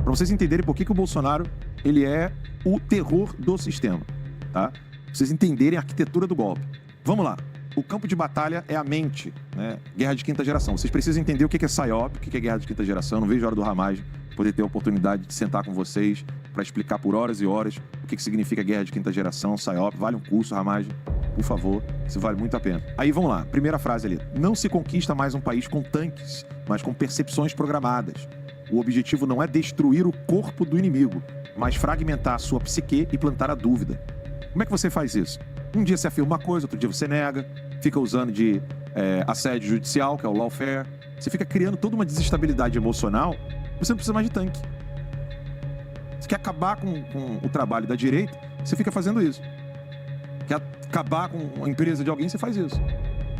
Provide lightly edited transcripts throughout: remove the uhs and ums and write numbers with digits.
Para vocês entenderem por que o Bolsonaro ele é o terror do sistema, tá? Pra vocês entenderem a arquitetura do golpe. Vamos lá. O campo de batalha é a mente, né? Guerra de quinta geração. Vocês precisam entender o que é PSYOP, o que é guerra de quinta geração. Não vejo a hora do Ramagem poder ter a oportunidade de sentar com vocês para explicar por horas e horas o que significa guerra de quinta geração, PSYOP. Vale um curso, Ramagem, por favor. Isso vale muito a pena. Aí vamos lá. Primeira frase ali. Não se conquista mais um país com tanques, mas com percepções programadas. O objetivo não é destruir o corpo do inimigo, mas fragmentar a sua psique e plantar a dúvida. Como é que você faz isso? Um dia você afirma uma coisa, outro dia você nega, fica usando de assédio judicial, que é o lawfare. Você fica criando toda uma desestabilidade emocional, você não precisa mais de tanque. Você quer acabar com o trabalho da direita, você fica fazendo isso. Quer acabar com a empresa de alguém, você faz isso.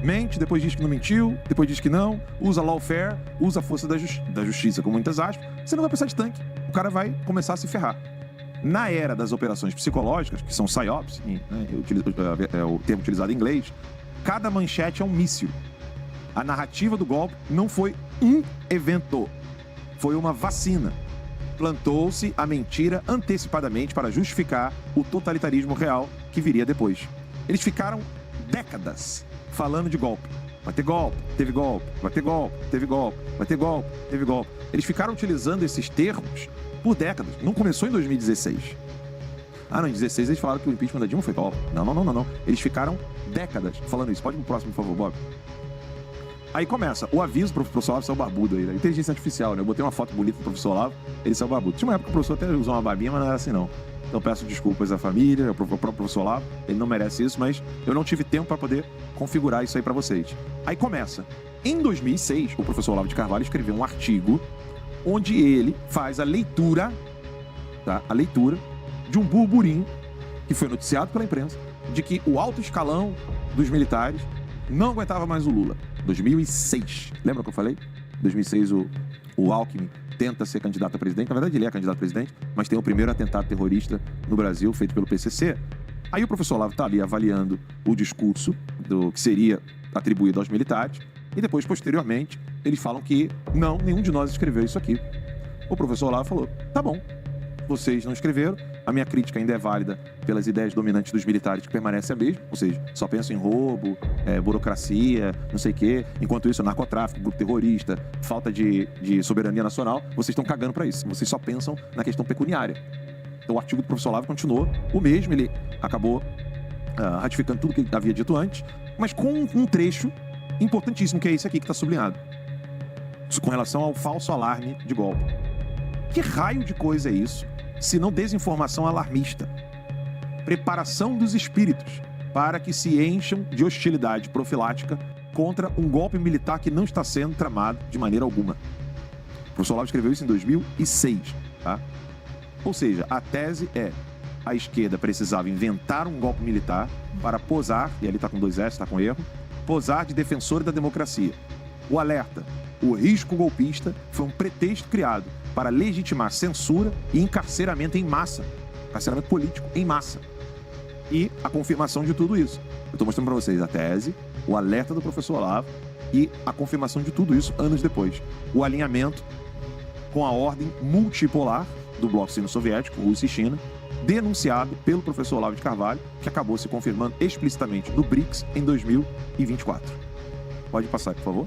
Mente, depois diz que não mentiu, depois diz que não, usa lawfare, usa a força da justiça, com muitas aspas, você não vai precisar de tanque. O cara vai começar a se ferrar. Na era das operações psicológicas, que são PSYOPs, né, é o termo utilizado em inglês, cada manchete é um míssil. A narrativa do golpe não foi um evento, foi uma vacina. Plantou-se a mentira antecipadamente para justificar o totalitarismo real que viria depois. Eles ficaram décadas falando de golpe. Vai ter golpe, teve golpe, vai ter golpe, teve golpe, vai ter golpe, teve golpe. Eles ficaram utilizando esses termos por décadas. Não começou em 2016. Não, em 2016 eles falaram que o impeachment da Dilma foi golpe. Não. Eles ficaram décadas falando isso. Pode ir pro próximo, por favor, Bob. Aí começa. O aviso pro professor Olavo saiu barbudo aí, né? Inteligência artificial, né? Eu botei uma foto bonita do professor Olavo, ele saiu barbudo. Tinha uma época que o professor até usou uma barbinha, mas não era assim, não. Então peço desculpas à família, ao próprio professor Olavo. Ele não merece isso, mas eu não tive tempo para poder configurar isso aí para vocês. Aí começa. Em 2006, o professor Olavo de Carvalho escreveu um artigo onde ele faz a leitura, tá? A leitura de um burburinho que foi noticiado pela imprensa de que o alto escalão dos militares não aguentava mais o Lula. 2006. Lembra que eu falei? 2006 o Alckmin tenta ser candidato a presidente. Na verdade ele é candidato a presidente, mas tem o primeiro atentado terrorista no Brasil feito pelo PCC. Aí o professor Olavo está ali avaliando o discurso do que seria atribuído aos militares e depois, posteriormente, eles falam que não, nenhum de nós escreveu isso aqui. O professor Olavo falou, tá bom, vocês não escreveram, a minha crítica ainda é válida pelas ideias dominantes dos militares que permanecem a mesma, ou seja, só pensam em roubo, burocracia, não sei o quê, enquanto isso, narcotráfico, grupo terrorista, falta de soberania nacional, vocês estão cagando para isso, vocês só pensam na questão pecuniária. Então o artigo do professor Olavo continuou o mesmo, ele acabou ratificando tudo que ele havia dito antes, mas com um trecho importantíssimo, que é esse aqui que está sublinhado, com relação ao falso alarme de golpe. Que raio de coisa é isso, se não desinformação alarmista? Preparação dos espíritos para que se encham de hostilidade profilática contra um golpe militar que não está sendo tramado de maneira alguma. O professor Olavo escreveu isso em 2006, tá? Ou seja, a tese é: a esquerda precisava inventar um golpe militar para posar, e ali está com 2 S, está com erro, posar de defensor da democracia. O alerta: o risco golpista foi um pretexto criado para legitimar censura e encarceramento em massa, encarceramento político em massa. E a confirmação de tudo isso. Eu estou mostrando para vocês a tese, o alerta do professor Olavo e a confirmação de tudo isso anos depois. O alinhamento com a ordem multipolar do bloco sino-soviético, Rússia e China, denunciado pelo professor Olavo de Carvalho, que acabou se confirmando explicitamente no BRICS em 2024. Pode passar, por favor.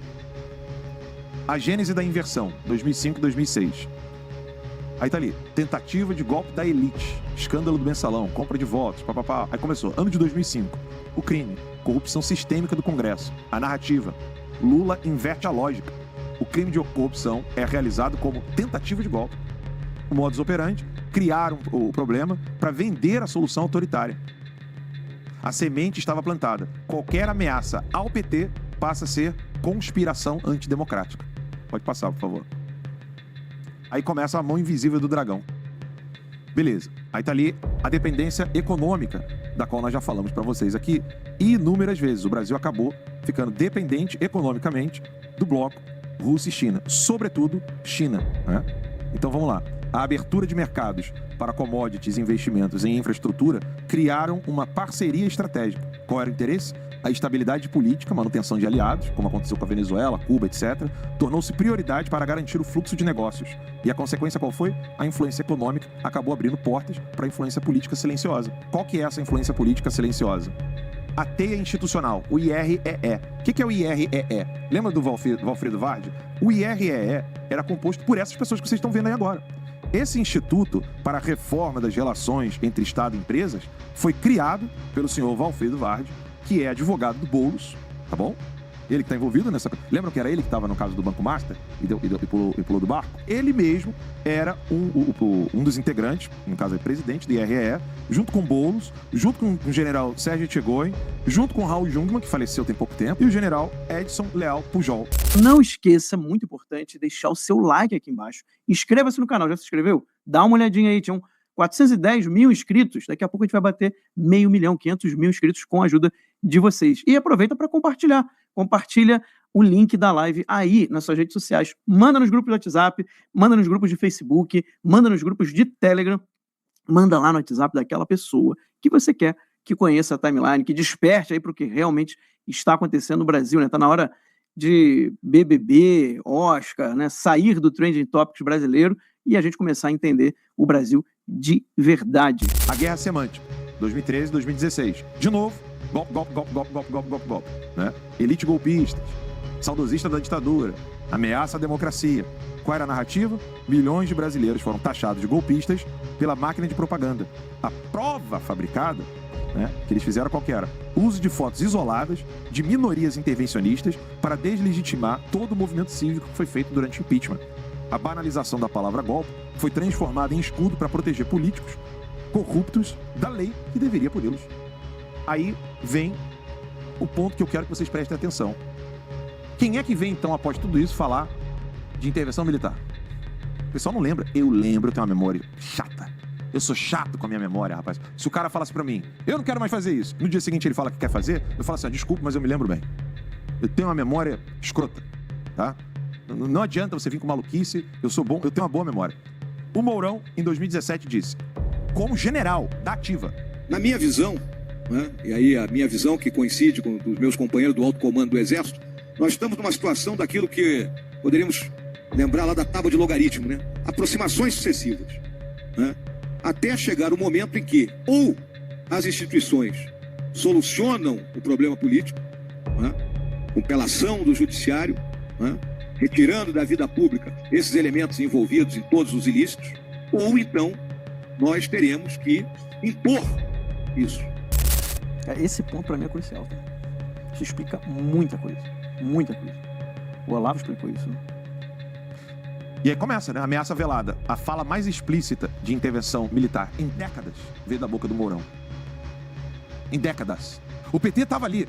A gênese da inversão, 2005 e 2006. Aí tá ali, tentativa de golpe da elite, escândalo do mensalão, compra de votos, papapá. Aí começou, ano de 2005, o crime, corrupção sistêmica do Congresso, a narrativa, Lula inverte a lógica. O crime de corrupção é realizado como tentativa de golpe. O modus operandi, criaram o problema para vender a solução autoritária. A semente estava plantada. Qualquer ameaça ao PT passa a ser conspiração antidemocrática. Pode passar, por favor. Aí começa a mão invisível do dragão. Beleza. Aí tá ali a dependência econômica, da qual nós já falamos para vocês aqui inúmeras vezes. O Brasil acabou ficando dependente economicamente do bloco Rússia e China. Sobretudo, China, né? Então vamos lá. A abertura de mercados para commodities e investimentos em infraestrutura criaram uma parceria estratégica. Qual era o interesse? A estabilidade política, manutenção de aliados, como aconteceu com a Venezuela, Cuba, etc., tornou-se prioridade para garantir o fluxo de negócios. E a consequência qual foi? A influência econômica acabou abrindo portas para a influência política silenciosa. Qual que é essa influência política silenciosa? A teia institucional, o IREE. O que é o IREE? Lembra do Valfredo Vardi? O IREE era composto por essas pessoas que vocês estão vendo aí agora. Esse Instituto para a Reforma das Relações entre Estado e Empresas foi criado pelo senhor Valfredo Vardi, que é advogado do Boulos, tá bom? Ele que está envolvido nessa... Lembram que era ele que estava no caso do Banco Master e pulou do barco? Ele mesmo era um dos integrantes, no caso é presidente do IREE, junto com Boulos, junto com o general Sérgio Etchegoyen, junto com Raul Jungmann, que faleceu tem pouco tempo, e o general Edson Leal Pujol. Não esqueça, muito importante, deixar o seu like aqui embaixo. Inscreva-se no canal, já se inscreveu? Dá uma olhadinha aí, tinham 410 mil inscritos, daqui a pouco a gente vai bater 500.000, 500 mil inscritos com a ajuda de vocês. E aproveita para compartilhar. Compartilha o link da live aí nas suas redes sociais. Manda nos grupos de WhatsApp, manda nos grupos de Facebook, manda nos grupos de Telegram, manda lá no WhatsApp daquela pessoa que você quer que conheça a timeline, que desperte aí para o que realmente está acontecendo no Brasil, né? Tá na hora de BBB, Oscar, né? Sair do Trending Topics brasileiro e a gente começar a entender o Brasil de verdade. A Guerra Semântica, 2013, 2016. De novo, golpe, golpe, golpe, golpe, golpe, golpe, golpe, golpe, né? Elite golpistas, saudosista da ditadura, ameaça à democracia. Qual era a narrativa? Milhões de brasileiros foram taxados de golpistas pela máquina de propaganda. A prova fabricada, né, que eles fizeram qual que era? Uso de fotos isoladas de minorias intervencionistas para deslegitimar todo o movimento cívico que foi feito durante o impeachment. A banalização da palavra golpe foi transformada em escudo para proteger políticos corruptos da lei que deveria puni-los. Aí vem o ponto que eu quero que vocês prestem atenção. Quem é que vem, então, após tudo isso, falar de intervenção militar? O pessoal não lembra. Eu lembro, eu tenho uma memória chata. Eu sou chato com a minha memória, rapaz. Se o cara falasse pra mim, eu não quero mais fazer isso, no dia seguinte ele fala que quer fazer, eu falo assim, desculpa, mas eu me lembro bem. Eu tenho uma memória escrota, tá? Não adianta você vir com maluquice, eu sou bom, eu tenho uma boa memória. O Mourão, em 2017, disse, como general da ativa. Na minha visão, né, e aí a minha visão que coincide com os meus companheiros do alto comando do Exército, nós estamos numa situação daquilo que poderíamos lembrar lá da tábua de logaritmo, né? Aproximações sucessivas, né? Até chegar o momento em que ou as instituições solucionam o problema político, né? Com pelação do judiciário, né? Retirando da vida pública esses elementos envolvidos em todos os ilícitos, ou então nós teremos que impor isso. Esse ponto para mim é crucial. Tá? Isso explica muita coisa. Muita coisa. O Olavo explicou isso. Né? E aí começa, né? Ameaça velada. A fala mais explícita de intervenção militar em décadas veio da boca do Mourão. Em décadas. O PT tava ali,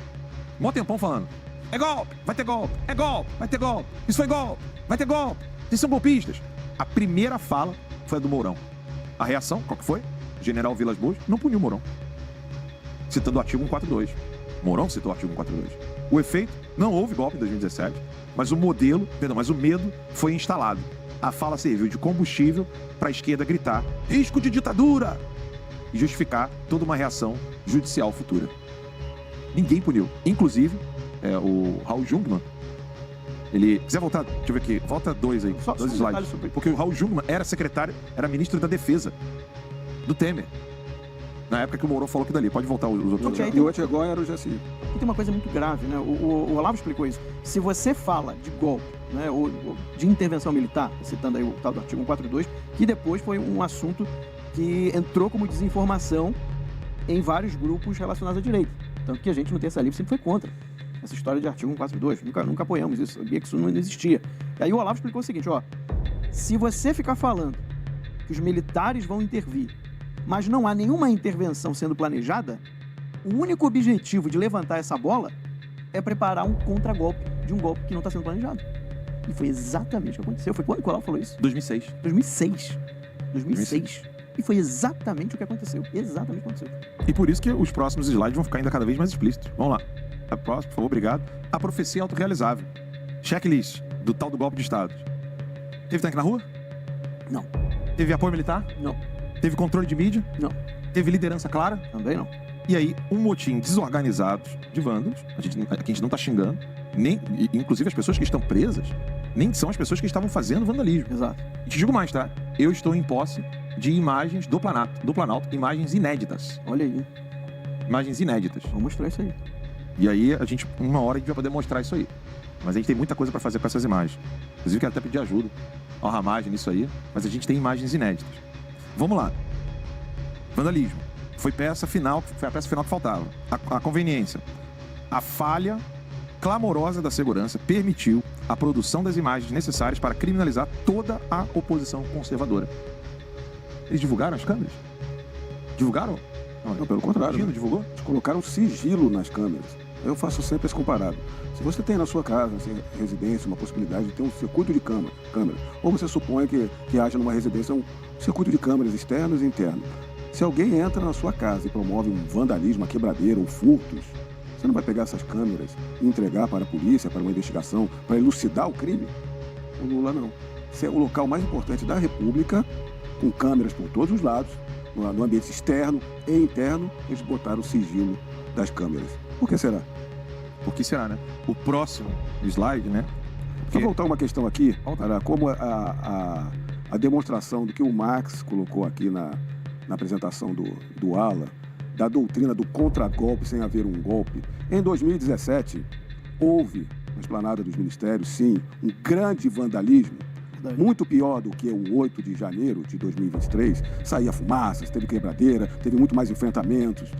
mó tempão falando. É golpe, vai ter golpe, é golpe, vai ter golpe. Isso foi golpe, vai ter golpe. Vocês são golpistas. A primeira fala foi a do Mourão. A reação, qual que foi? O general Vilas Boas não puniu o Mourão. Citando o artigo 142. Mourão citou o artigo 142. O efeito, não houve golpe em 2017, mas mas o medo foi instalado. A fala serviu de combustível para a esquerda gritar risco de ditadura e justificar toda uma reação judicial futura. Ninguém puniu. Inclusive, o Raul Jungmann, ele... Quiser voltar, deixa eu ver aqui, volta dois aí, dois slides. Porque o Raul Jungmann era ministro da Defesa do Temer. Na época que o Mourão falou aquilo dali. Pode voltar os outros. E o Etchegoyen era o GSI. E tem uma coisa muito grave, né? O Olavo explicou isso. Se você fala de golpe, né, ou de intervenção militar, citando aí o tal do artigo 142, que depois foi um assunto que entrou como desinformação em vários grupos relacionados à direita. Tanto que a gente no Terça Livre sempre foi contra essa história de artigo 142. Nunca apoiamos isso. Sabia que isso não existia. E aí o Olavo explicou o seguinte, ó. Se você ficar falando que os militares vão intervir, mas não há nenhuma intervenção sendo planejada, o único objetivo de levantar essa bola é preparar um contragolpe de um golpe que não está sendo planejado. E foi exatamente o que aconteceu. Foi quando o Olavo falou isso? 2006. 2006. E foi exatamente o que aconteceu. Exatamente o que aconteceu. E por isso que os próximos slides vão ficar ainda cada vez mais explícitos. Vamos lá. A próxima, por favor, obrigado. A profecia autorrealizável. Checklist do tal do golpe de Estado. Teve tanque na rua? Não. Teve apoio militar? Não. Teve controle de mídia? Não. Teve liderança clara? Também não. E aí, um motim desorganizado de vândalos, aqui a gente não tá xingando, inclusive as pessoas que estão presas, nem são as pessoas que estavam fazendo vandalismo. Exato. E te digo mais, tá? Eu estou em posse de imagens do Planalto, imagens inéditas. Olha aí. Imagens inéditas. Vamos mostrar isso aí. E aí, uma hora a gente vai poder mostrar isso aí. Mas a gente tem muita coisa para fazer com essas imagens. Inclusive, quero até pedir ajuda ao Ramagem nisso aí, mas a gente tem imagens inéditas. Vamos lá. Vandalismo. Foi a peça final que faltava. A conveniência. A falha clamorosa da segurança permitiu a produção das imagens necessárias para criminalizar toda a oposição conservadora. Eles divulgaram as câmeras? Divulgaram? Não, pelo contrário. Não divulgou? Eles colocaram sigilo nas câmeras. Eu faço sempre esse comparado. Se você tem na sua casa, na sua residência, uma possibilidade de ter um circuito de câmera, ou você supõe que haja numa residência um circuito de câmeras externos e internos. Se alguém entra na sua casa e promove um vandalismo, uma quebradeira ou furtos, você não vai pegar essas câmeras e entregar para a polícia, para uma investigação, para elucidar o crime? O Lula não. Esse é o local mais importante da República, com câmeras por todos os lados, no ambiente externo e interno, eles botaram o sigilo das câmeras. Por que será? Por que será, né? O próximo slide, né? Vou voltar uma questão aqui, para como a demonstração do que o Marx colocou aqui na apresentação do ALA, da doutrina do contragolpe sem haver um golpe. Em 2017, houve, na esplanada dos ministérios, sim, um grande vandalismo, muito pior do que o 8 de janeiro de 2023. Saía fumaças, teve quebradeira, teve muito mais enfrentamentos.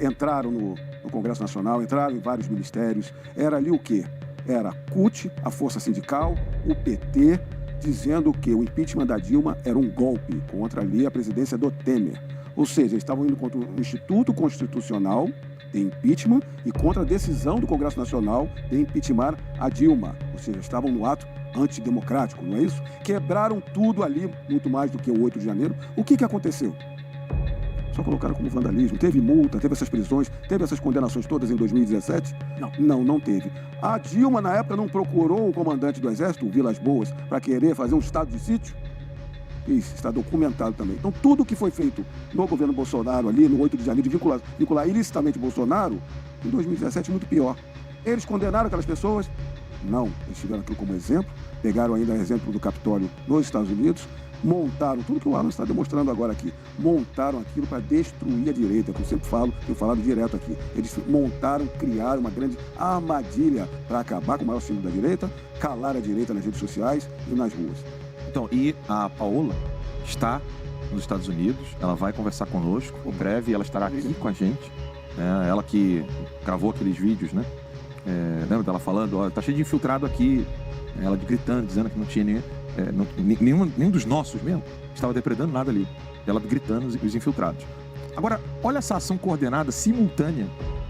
Entraram no Congresso Nacional, entraram em vários ministérios. Era ali o quê? Era a CUT, a Força Sindical, o PT, dizendo que o impeachment da Dilma era um golpe contra ali a presidência do Temer. Ou seja, eles estavam indo contra o Instituto Constitucional de impeachment e contra a decisão do Congresso Nacional de impeachment a Dilma. Ou seja, estavam no ato antidemocrático, não é isso? Quebraram tudo ali, muito mais do que o 8 de janeiro. O que aconteceu? Só colocaram como vandalismo. Teve multa, teve essas prisões, teve essas condenações todas em 2017? Não teve. A Dilma, na época, não procurou o comandante do Exército, o Vilas Boas, para querer fazer um estado de sítio? Isso está documentado também. Então, tudo que foi feito no governo Bolsonaro ali, no 8 de janeiro, de vincular ilicitamente Bolsonaro, em 2017, muito pior. Eles condenaram aquelas pessoas? Não. Eles tiveram aquilo como exemplo, pegaram ainda o exemplo do Capitólio nos Estados Unidos, montaram, tudo que o Alan está demonstrando agora aqui, montaram aquilo para destruir a direita, como eu sempre falo, tenho falado direto aqui. Eles montaram, criaram uma grande armadilha para acabar com o maior símbolo da direita, calar a direita nas redes sociais e nas ruas. Então, e a Paola está nos Estados Unidos, ela vai conversar conosco, em breve ela estará aqui com a gente, ela que gravou aqueles vídeos, né? Lembra dela falando, ó, tá cheio de infiltrado aqui, ela gritando, dizendo que não tinha nenhum dos nossos mesmo, estava depredando nada ali, ela gritando os infiltrados. Agora, olha essa ação coordenada, simultânea,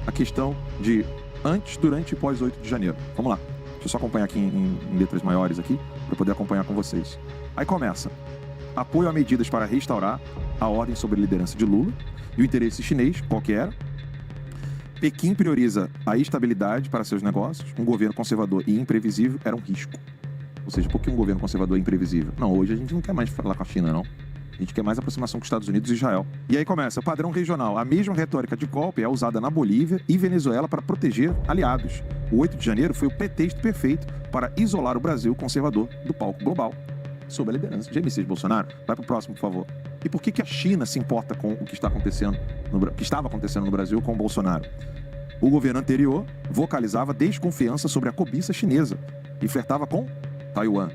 a questão de antes, durante e pós 8 de janeiro. Vamos lá. Deixa eu só acompanhar aqui em letras maiores aqui, para poder acompanhar com vocês. Aí começa. Apoio a medidas para restaurar a ordem sobre a liderança de Lula e o interesse chinês, qual que era. Pequim prioriza a estabilidade para seus negócios. Um governo conservador e imprevisível era um risco. Ou seja, por que um governo conservador e imprevisível? Não, hoje a gente não quer mais falar com a China, não. A gente quer mais aproximação com os Estados Unidos e Israel. E aí começa, padrão regional. A mesma retórica de golpe é usada na Bolívia e Venezuela para proteger aliados. O 8 de janeiro foi o pretexto perfeito para isolar o Brasil conservador do palco global. Sob a liderança de Jair Messias Bolsonaro. Vai para o próximo, por favor. E por que a China se importa com o que está acontecendo, que estava acontecendo no Brasil com o Bolsonaro? O governo anterior vocalizava desconfiança sobre a cobiça chinesa e flertava com Taiwan.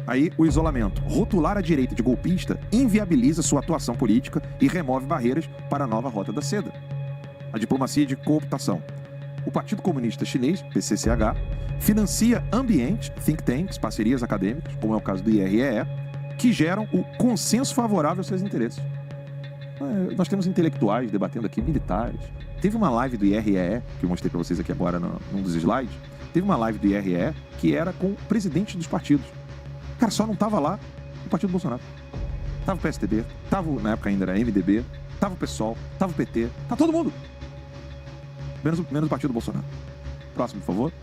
Aí, o isolamento. Rotular a direita de golpista inviabiliza sua atuação política e remove barreiras para a nova Rota da Seda. A diplomacia de cooptação. O Partido Comunista Chinês, PCCH, financia ambientes, think tanks, parcerias acadêmicas, como é o caso do IREE, que geram o consenso favorável aos seus interesses. Nós temos intelectuais debatendo aqui, militares. Teve uma live do IREE, que eu mostrei para vocês aqui agora num dos slides, teve uma live do IREE que era com presidentes dos partidos. Cara, só não tava lá o partido do Bolsonaro. Tava o PSDB, tava, na época ainda era MDB, tava o PSOL, tava o PT, tá todo mundo. Menos o partido do Bolsonaro. Próximo, por favor.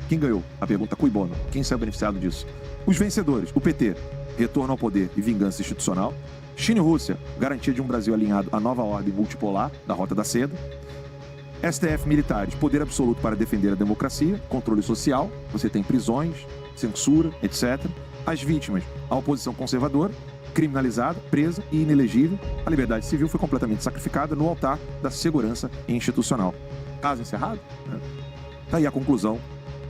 Quem ganhou? A pergunta cui bono. Quem saiu beneficiado disso? Os vencedores. O PT. retorno ao poder e vingança institucional. China e Rússia, garantia de um Brasil alinhado à nova ordem multipolar da Rota da Seda. STF militares, poder absoluto para defender a democracia, controle social, você tem prisões, censura, etc. As vítimas, a oposição conservadora, criminalizada, presa e inelegível. A liberdade civil foi completamente sacrificada no altar da segurança institucional. Caso encerrado? Está aí a conclusão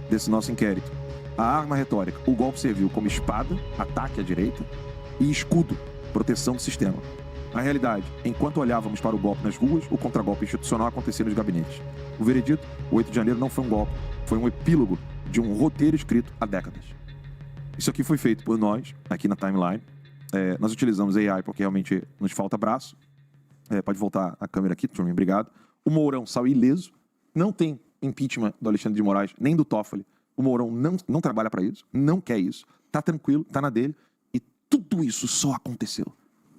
desse nosso inquérito. A arma retórica, o golpe serviu como espada, ataque à direita, e escudo, proteção do sistema. A realidade, enquanto olhávamos para o golpe nas ruas, o contragolpe institucional acontecia nos gabinetes. O veredito, o 8 de janeiro não foi um golpe, foi um epílogo de um roteiro escrito há décadas. Isso aqui foi feito por nós, aqui na Timeline. Nós utilizamos AI porque realmente nos falta braço. Pode voltar a câmera aqui, turma, obrigado. O Mourão saiu ileso, não tem impeachment do Alexandre de Moraes, nem do Toffoli. O Mourão não trabalha para isso, não quer isso, tá tranquilo, tá na dele. E tudo isso só aconteceu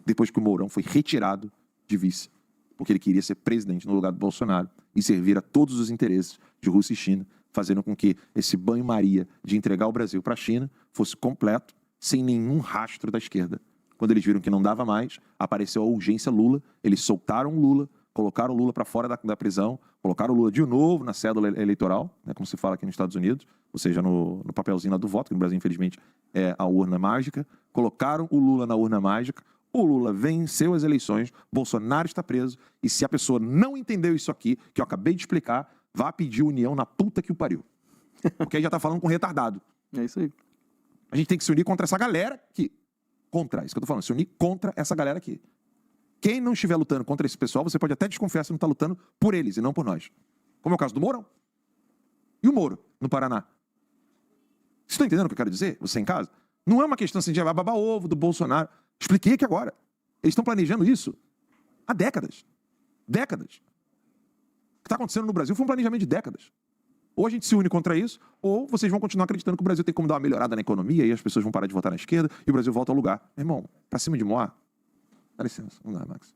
depois que o Mourão foi retirado de vice, porque ele queria ser presidente no lugar do Bolsonaro e servir a todos os interesses de Rússia e China, fazendo com que esse banho-maria de entregar o Brasil para a China fosse completo, sem nenhum rastro da esquerda. Quando eles viram que não dava mais, apareceu a urgência Lula, eles soltaram o Lula, colocaram o Lula para fora da prisão, colocaram o Lula de novo na cédula eleitoral, né, como se fala aqui nos Estados Unidos, ou seja, no papelzinho lá do voto, que no Brasil, infelizmente, é a urna mágica. Colocaram o Lula na urna mágica, o Lula venceu as eleições, Bolsonaro está preso, e se a pessoa não entendeu isso aqui, que eu acabei de explicar, vá pedir união na puta que o pariu. Porque aí já tá falando com retardado. É isso aí. A gente tem que se unir contra essa galera aqui. Contra, isso que eu tô falando, se unir contra essa galera aqui. Quem não estiver lutando contra esse pessoal, você pode até desconfiar se não está lutando por eles e não por nós. Como é o caso do Mourão. E o Moro, no Paraná. Vocês estão entendendo o que eu quero dizer? Você em casa? Não é uma questão assim de babar ovo do Bolsonaro. Expliquei aqui agora. Eles estão planejando isso há décadas. Décadas. O que está acontecendo no Brasil foi um planejamento de décadas. Ou a gente se une contra isso, ou vocês vão continuar acreditando que o Brasil tem como dar uma melhorada na economia e as pessoas vão parar de votar na esquerda e o Brasil volta ao lugar. Meu irmão, pra cima de Moá. Dá licença, não dá, Max.